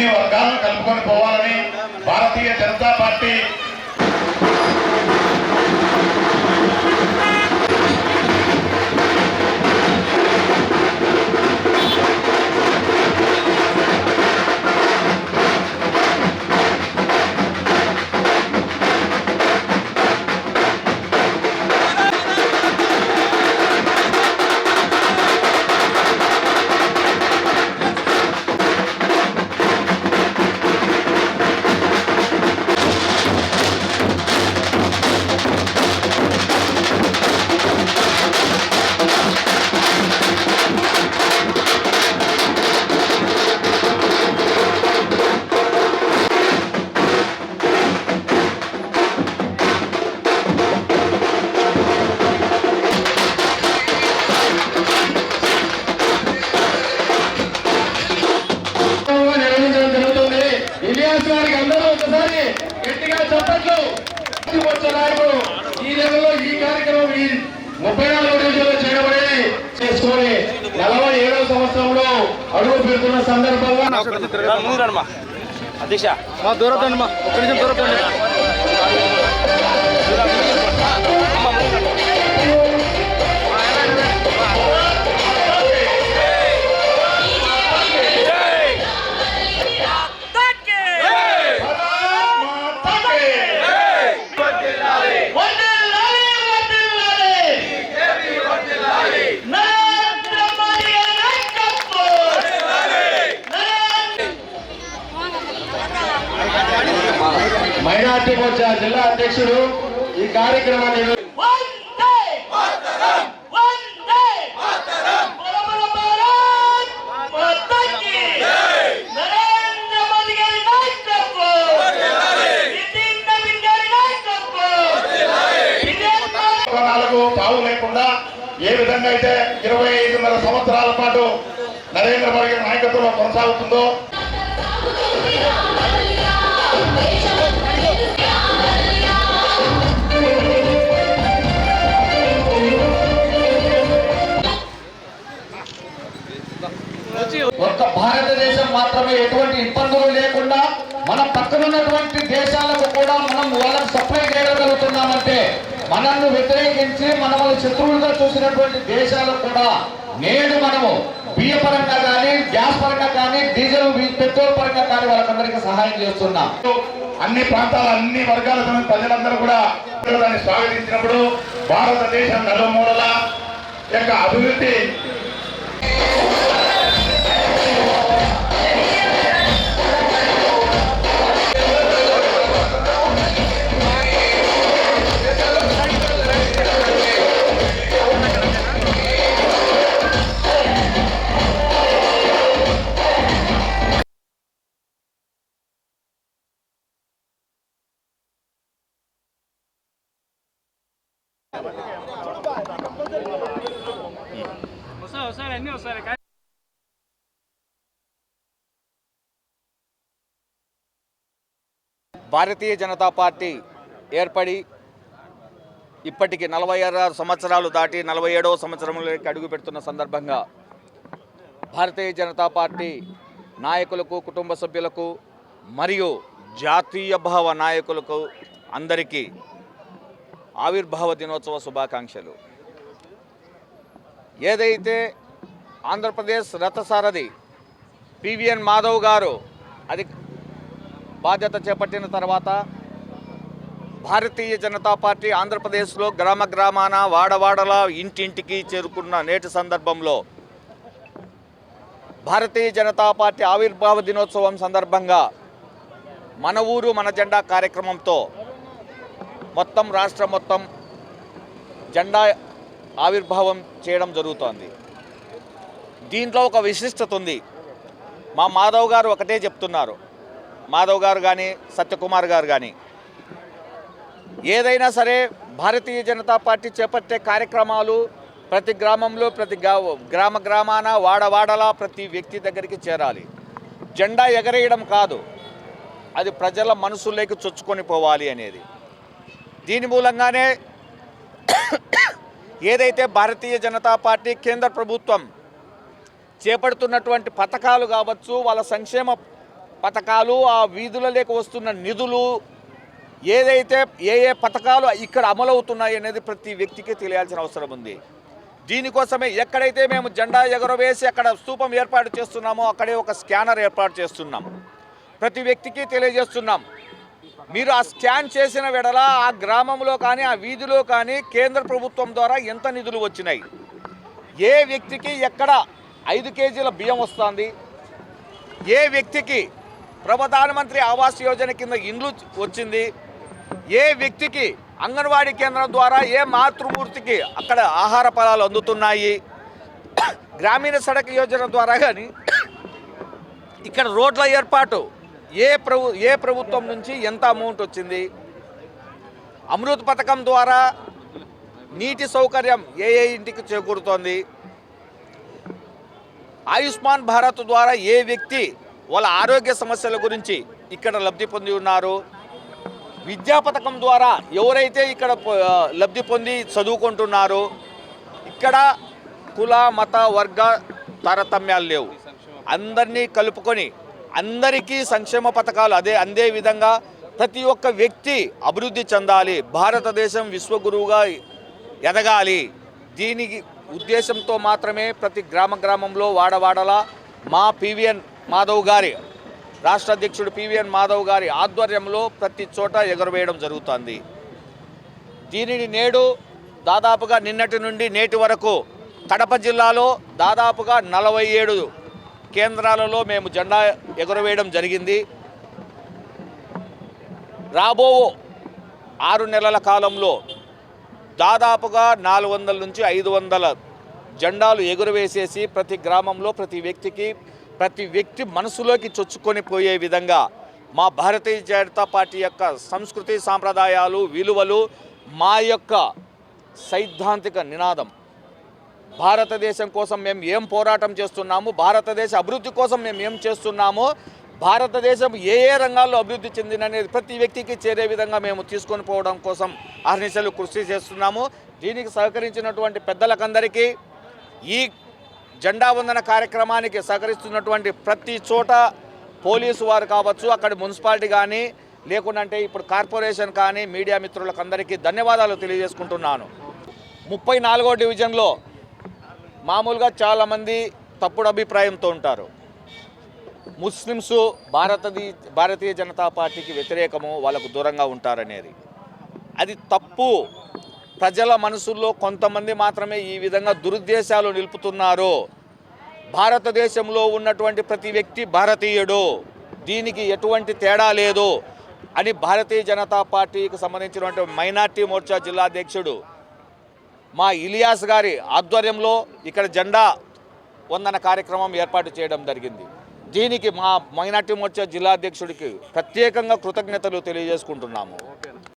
అన్ని వర్గాలను కలుపుకొని పోవాలని భారతీయ జనతా పార్టీ ఈ నెలలో ఈ కార్యక్రమం ఈ 34వ డివిజన్లో చేయబడి చేసుకొని 47వ సంవత్సరంలో అడుగు పెడుతున్న సందర్భంగా అధ్యక్ష దూరం ఒక్క నిమిషం దూరం మైనార్టీ మోర్చా జిల్లా అధ్యక్షుడు ఈ కార్యక్రమాన్ని తావు లేకుండా ఏ విధంగా అయితే 25 సంవత్సరాల పాటు నరేంద్ర మోడీ నాయకత్వంలో కొనసాగుతుందో ఒక్క భారతదేశం మాత్రమే ఎటువంటి ఇబ్బందులు లేకుండా మన పక్కనున్నటువంటి దేశాలకు కూడా మనం వాళ్ళకి సప్లై చేయగలుగుతున్నామంటే మనల్ని వ్యతిరేకించి మనల్ని శత్రువులుగా చూసినటువంటి దేశాలకు కూడా నేడు మనము బియ్య పరంగా కానీ గ్యాస్ పరంగా కానీ డీజిల్ పెట్రోల్ పరంగా కానీ వాళ్ళకందరికీ సహాయం చేస్తున్నాం. అన్ని ప్రాంతాల అన్ని వర్గాల ప్రజలందరూ కూడా దాన్ని స్వాగతించినప్పుడు భారతదేశం నలుమూలల యొక్క అభివృద్ధి భారతీయ జనతా పార్టీ ఏర్పడి ఇప్పటికి 46 సంవత్సరాలు దాటి 47వ సంవత్సరంలోకి అడుగు పెడుతున్న సందర్భంగా భారతీయ జనతా పార్టీ నాయకులకు, కుటుంబ సభ్యులకు మరియు జాతీయ భావ నాయకులకు అందరికీ ఆవిర్భావ దినోత్సవ శుభాకాంక్షలు. ఏదైతే ఆంధ్రప్రదేశ్ రథసారథి పివిఎన్ మాధవ్ గారు అది బాధ్యత చేపట్టిన తర్వాత భారతీయ జనతా పార్టీ ఆంధ్రప్రదేశ్లో గ్రామ గ్రామాన వాడవాడల ఇంటింటికి చేరుకున్న నేటి సందర్భంలో భారతీయ జనతా పార్టీ ఆవిర్భావ దినోత్సవం సందర్భంగా మన ఊరు మన జెండా కార్యక్రమంతో మొత్తం రాష్ట్రం మొత్తం జెండా ఆవిర్భావం చేయడం జరుగుతోంది. దీంట్లో ఒక విశిష్టత ఉంది. మా మాధవ్ గారు ఒకటే చెప్తున్నారు, మాధవ్ గారు కానీ సత్యకుమార్ గారు కానీ, ఏదైనా సరే భారతీయ జనతా పార్టీ చేపట్టే కార్యక్రమాలు ప్రతి గ్రామంలో, ప్రతి గ్రామాన, వాడవాడలా ప్రతి వ్యక్తి దగ్గరికి చేరాలి. జెండా ఎగరేయడం కాదు, అది ప్రజల మనసులోకి చొచ్చుకొని పోవాలి అనేది. దీని మూలంగానే ఏదైతే భారతీయ జనతా పార్టీ కేంద్ర ప్రభుత్వం చేపడుతున్నటువంటి పథకాలు కావచ్చు, వాళ్ళ సంక్షేమ పథకాలు, ఆ వీధులలోకి వస్తున్న నిధులు, ఏదైతే ఏ పథకాలు ఇక్కడ అమలవుతున్నాయి అనేది ప్రతి వ్యక్తికి తెలియాల్సిన అవసరం ఉంది. దీనికోసమే ఎక్కడైతే మేము జెండా ఎగరవేసి అక్కడ స్తూపం ఏర్పాటు చేస్తున్నామో అక్కడే ఒక స్కానర్ ఏర్పాటు చేస్తున్నాం. ప్రతి వ్యక్తికి తెలియజేస్తున్నాం, మీరు ఆ స్కాన్ చేసిన వెడల ఆ గ్రామంలో కానీ ఆ వీధిలో కానీ కేంద్ర ప్రభుత్వం ద్వారా ఎంత నిధులు వచ్చినాయి, ఏ వ్యక్తికి ఎక్కడ 5 కేజీల బియ్యం వస్తుంది, ఏ వ్యక్తికి ప్రధానమంత్రి ఆవాస్ యోజన కింద ఇండ్లు వచ్చింది, ఏ వ్యక్తికి అంగన్వాడీ కేంద్రం ద్వారా ఏ మాతృమూర్తికి అక్కడ ఆహార ఫలాలు అందుతున్నాయి, గ్రామీణ సడక్ యోజన ద్వారా కానీ ఇక్కడ రోడ్ల ఏర్పాటు ఏ ప్రభుత్వం నుంచి ఎంత అమౌంట్ వచ్చింది, అమృత్ పథకం ద్వారా నీటి సౌకర్యం ఏ ఇంటికి చేకూరుతోంది, ఆయుష్మాన్ భారత్ ద్వారా ఏ వ్యక్తి వాళ్ళ ఆరోగ్య సమస్యల గురించి ఇక్కడ లబ్ధి పొంది ఉన్నారు, విద్యా పథకం ద్వారా ఎవరైతే ఇక్కడ లబ్ధి పొంది చదువుకుంటున్నారో ఇక్కడ కుల మత వర్గ తారతమ్యాలు లేవు, అందరినీ కలుపుకొని అందరికీ సంక్షేమ పథకాలు అందే విధంగా ప్రతి ఒక్క వ్యక్తి అభివృద్ధి చెందాలి, భారతదేశం విశ్వగురువుగా ఎదగాలి. దీనికి ఉద్దేశంతో మాత్రమే ప్రతి గ్రామంలో వాడవాడలా మా పివిఎన్ మాధవ్ గారి రాష్ట్ర అధ్యక్షుడు పివిఎన్ మాధవ్ గారి ఆధ్వర్యంలో ప్రతి చోట ఎగురవేయడం జరుగుతుంది. దీనిని నేడు దాదాపుగా నిన్నటి నుండి నేటి వరకు కడప జిల్లాలో దాదాపుగా 47 కేంద్రాలలో మేము జెండా ఎగురవేయడం జరిగింది. రాబో 6 నెలల కాలంలో దాదాపుగా 400 నుంచి 500 జెండాలు ఎగురవేసేసి ప్రతి గ్రామంలో ప్రతి వ్యక్తి మనసులోకి చొచ్చుకొని పోయే విధంగా మా భారతీయ జనతా పార్టీ యొక్క సంస్కృతి సాంప్రదాయాలు విలువలు మా యొక్క సైద్ధాంతిక నినాదం, భారతదేశం కోసం మేము ఏం పోరాటం చేస్తున్నాము, భారతదేశ అభివృద్ధి కోసం మేము ఏం చేస్తున్నామో, భారతదేశం ఏ రంగాల్లో అభివృద్ధి చెందిననేది ప్రతి వ్యక్తికి చేరే విధంగా మేము తీసుకొని పోవడం కోసం అహర్నిశలు కృషి చేస్తున్నాము. దీనికి సహకరించినటువంటి పెద్దలకందరికీ, ఈ జెండా వందన కార్యక్రమానికి సహకరిస్తున్నటువంటి ప్రతి చోట పోలీసు వారు కావచ్చు, అక్కడ మున్సిపాలిటీ కానీ లేకుంటే ఇప్పుడు కార్పొరేషన్ కానీ మీడియా మిత్రులకు అందరికీ ధన్యవాదాలు తెలియజేసుకుంటున్నాను. 34వ డివిజన్లో మామూలుగా చాలామంది తప్పుడు అభిప్రాయంతో ఉంటారు, ముస్లిమ్స్ భారతీయ జనతా పార్టీకి వ్యతిరేకము, వాళ్ళకు దూరంగా ఉంటారనేది. అది తప్పు. ప్రజల మనసుల్లో కొంతమంది మాత్రమే ఈ విధంగా దురుద్దేశాలు నిలుపుతున్నారు. భారతదేశంలో ఉన్నటువంటి ప్రతి వ్యక్తి భారతీయుడు, దీనికి ఎటువంటి తేడా లేదు అని భారతీయ జనతా పార్టీకి సంబంధించినటువంటి మైనార్టీ మోర్చా జిల్లా అధ్యక్షుడు మా ఇలియాస్ గారి ఆధ్వర్యంలో ఇక్కడ జెండా వందన కార్యక్రమం ఏర్పాటు చేయడం జరిగింది. దీనికి మా మైనార్టీ మోర్చా జిల్లా అధ్యక్షుడికి ప్రత్యేకంగా కృతజ్ఞతలు తెలియజేసుకుంటున్నాము.